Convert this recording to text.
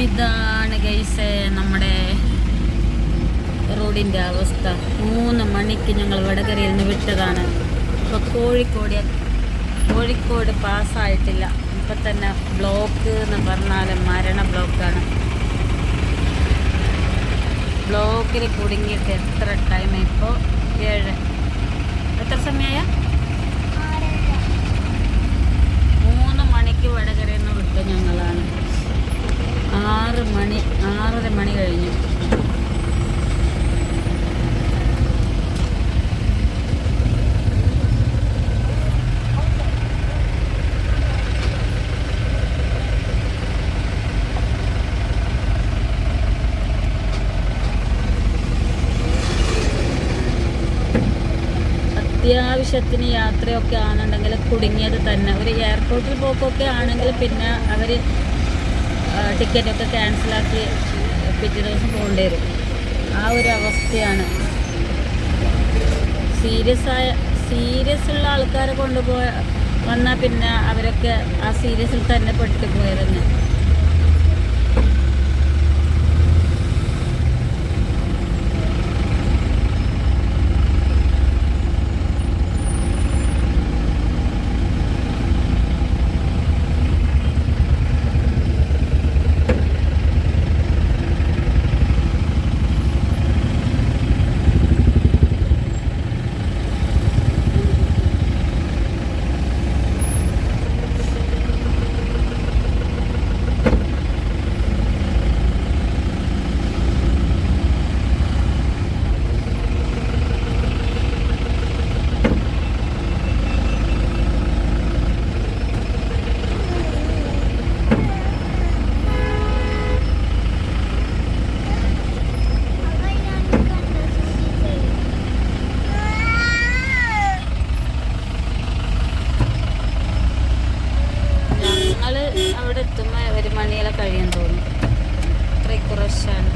ഇതാണ് ഗൈസ് നമ്മുടെ റോഡിൻ്റെ അവസ്ഥ. 3 മണിക്ക് ഞങ്ങൾ വടകരയിൽ നിന്ന് വിട്ടതാണ്. ഇപ്പോൾ കോഴിക്കോട് പാസ്സായിട്ടില്ല. ഇപ്പം തന്നെ ബ്ലോക്ക് എന്ന് പറഞ്ഞാൽ മരണ ബ്ലോക്കാണ്. ബ്ലോക്കിൽ കുടുങ്ങിയിട്ട് എത്ര ടൈം? ഇപ്പോൾ 7, എത്ര സമയമായ? 3 മണിക്ക് വടകരയിൽ നിന്ന് വിട്ടു ഞങ്ങളാണ്. 6:30 മണി കഴിഞ്ഞു. അത്യാവശ്യത്തിന് യാത്രയൊക്കെ ആണെന്നുണ്ടെങ്കിൽ കുടുങ്ങിയത് തന്നെ. ഒരു എയർപോർട്ടിൽ പോക്കൊക്കെ ആണെങ്കിൽ പിന്നെ അവർ ടിക്കറ്റൊക്കെ ക്യാൻസലാക്കി പിറ്റേ ദിവസം പോകേണ്ടി വരും. ആ ഒരു അവസ്ഥയാണ്. സീരിയസ് ഉള്ള ആൾക്കാരെ വന്നാൽ പിന്നെ അവരൊക്കെ ആ സീരിയസിൽ തന്നെ പെട്ടുപോയതന്നെ. അവിടെ എത്തുമ്പോൾ 1 മണിയെല്ലാം കഴിയാൻ തോന്നും. അത്രയ്ക്ക് റഷാണ്.